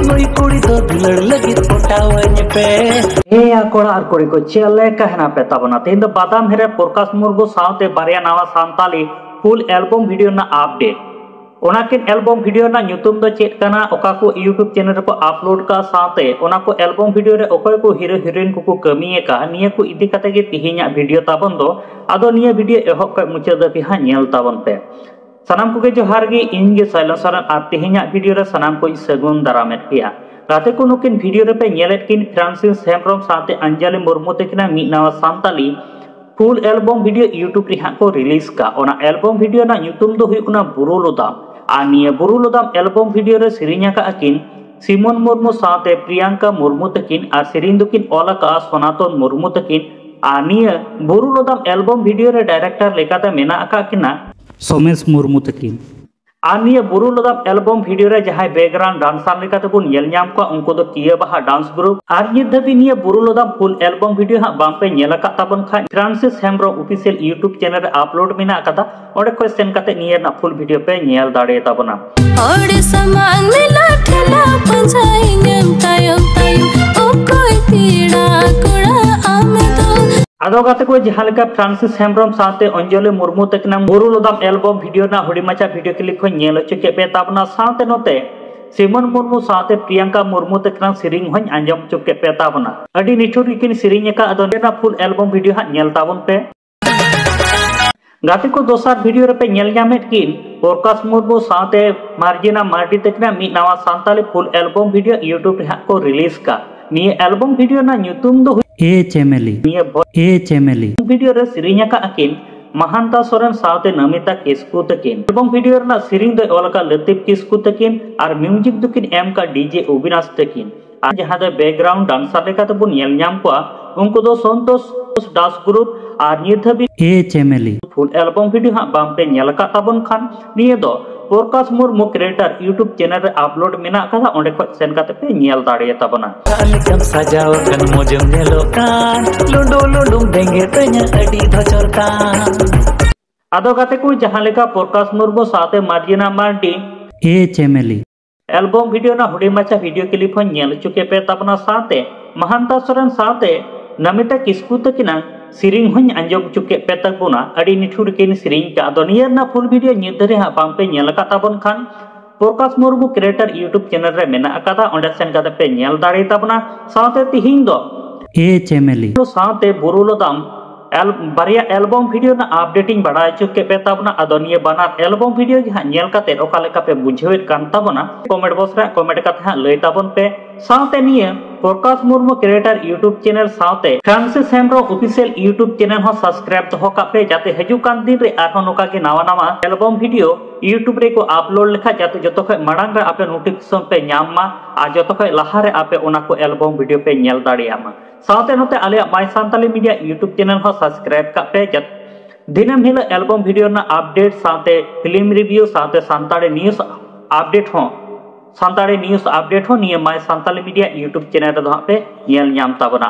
नुई कुड़ी दो दुलड़ लगी पटावनी पे ए कोड़ा और कुड़ी को चले कहना पे तबना तीन बादाम हेरे प्रकाश मुर्मू सावते बारिया नावा सांताली फुल एल्बम वीडियो ना अपडेट ओनाकिन एल्बम वीडियो ना ᱧᱩᱛᱩᱢ ᱫᱚ ᱪᱮᱫ ᱠᱟᱱᱟ ᱚᱠᱟ ᱠᱚ यूट्यूब चैनल ᱨᱮᱠᱚ अपलोड का साथे ओना को एल्बम वीडियो रे ओकय को हीरो हीरोइन को कमिए का निया को इदी कते गे तिहिᱧᱟ वीडियो ताबन दो आदो निया वीडियो एहब क मुचाद धाबि हा नेल ताबन पे सनाम को गे जोहार गे इन गे साइलेंसर आ तिहिᱧᱟ वीडियो रे सनाम को सगुन दारामेत पिया राते को नुकिन वीडियो रे पे नेलेत किन फ्रांसिस हेम्ब्रम साथे अंजलि मुर्मू तकिना मिद नावा Santali full album video YouTube रे हा को रिलीज का ओना एल्बम वीडियो ना ᱧᱩᱛᱩᱢ दो हुयना बुरुलोदाम आनिया बुरुलोदाम एल्बम वीडियो रे सिरिnya का अकिन सिमन मुर्मू साथे प्रियंका मुर्मू तकिन और सिरिन दुकिन ओला का सनातन मुर्मू तकिन आनिया बुरुलोदाम एल्बम वीडियो रे डायरेक्टर लेकाते मेना अका किना सोमेश मुर्मू तकिन आनिया बुरुलोदाम एल्बम वीडियो रे जहाय बैकग्राउंड डांसर लेकाते बुन नेल ᱧᱟᱢ को उनको दो किया बहा डांस ग्रुप और नित धाबि निया बुरुलोदाम फुल एल्बम वीडियो हा बांपे नेल का ताबन खा Francis Hembram official YouTube channel रे अपलोड मेना अकादा ओडे को सेन काते निया ना फुल वीडियो पे नेल दाड़े ताबना और समान मिला ठेला पंजाई नेम तायम तायम ओ कोई पीड़ा कुड़ा आमे तो आदो गाते को जहालका फ्रांसिस हेम्ब्रम साथे अंजलि मुर्मू तकना बुरुलोदाम एल्बम वीडियो ना हुडी माचा वीडियो क्लिप को नेल चके पे ताबना साथे नोते सिमन मुर्मू साथे प्रियंका मुर्मू तकना सिरिंग हन अंजम चके पे ताबना अडी निठुर किन सिरिंग का आदो ना फुल एल्बम वीडियो हा नेल ताबन पे गाते को दोसार वीडियो रे पे नेल ᱧᱟᱢᱮᱫ किन प्रकाश मुर्मू साथे मार्जिना मार्डी तकना मिद नावा Santali full album video YouTube रे हा को रिलीज का निये एल्बम वीडियो ना ᱧᱩᱛᱩᱢ दो ए चेमेली वीडियो रे सिरिnya का अकिन महानता सोरेन साथे नमिता किस्कू तकिन एल्बम वीडियो ना सिरिंग दो ओलका लतीफ किस्कू तकिन और म्यूजिक दुकिन एम का डीजे अविनाश तकिन और जहां दो बैकग्राउंड डांसर लेकाते बुन नेल ᱧᱟᱢ को उनको दो संतोष दास ग्रुप और नित धाबि ए चेमेली फुल एल्बम वीडियो हा बांपे नेल का ताबन खान निये दो प्रकाश मुर्मू क्रिएटर यूट्यूब चैनल रे अपलोड मेना कदा ओंडे खो सेन काते पे नेल दाड़े ताबना कालिकम सजाव कन मोजम नेलो कान लुंडो लुंडुम देंगे तnya अडी धचर कान आदो गाते को जहां लेका प्रकाश मुर्मू साथे मार्जिना मार्डी ए चेमेली एल्बम वीडियो ना हुडी माचा वीडियो क्लिप हो नेल चुके पे ताबना साथे महानता सोरेन साथे नमिता किस्कू तकिना सिरिंग हन अंजम चुके पे तकबुना अडी निठुर किन सिरिंग का दुनिया ना फुल वीडियो निदरे हा बांपे नेल का ताबन खान प्रकाश मुर्मू क्रिएटर यूट्यूब चैनल रे मेना अकादा ओंडे सेन काते पे नेल दाड़े ताबना साथे तिहिं दो ए चेमेली साथे बुरुलोदाम बारिया एल्बम वीडियो ना अपडेटिंग बढ़ाई चुके पे ताबना अदनिया बनार एल्बम वीडियो जहां नेल काते ओका लेका पे बुझेवेत कान ताबना कमेंट बॉक्स रे कमेंट काते हा लई ताबन पे साथे निया Prakash Murmu creator YouTube channel साथे Francis Hembram official YouTube channel हो सब्सक्राइब तो का पे जाते हजू कान दिन रे आरो नोका के नावा नावा एल्बम वीडियो यूट्यूब रे को अपलोड लेखा जाते जतो खय मडांग रे आपे नोटिफिकेशन पे ᱧᱟᱢ मा आ जतो खय लहा रे आपे ओना को एल्बम वीडियो पे नेल दाड़ियामा साथे नोते आले my Santali media YouTube channel हो सब्सक्राइब का पे जत दिनम हिलो एल्बम वीडियो ना अपडेट साथे फिल्म रिव्यू साथे सांताली न्यूज़ अपडेट हो सांताली न्यूज़ अपडेट हो निये my Santali media YouTube channel रे पे नेल ᱧᱟᱢ ताबना।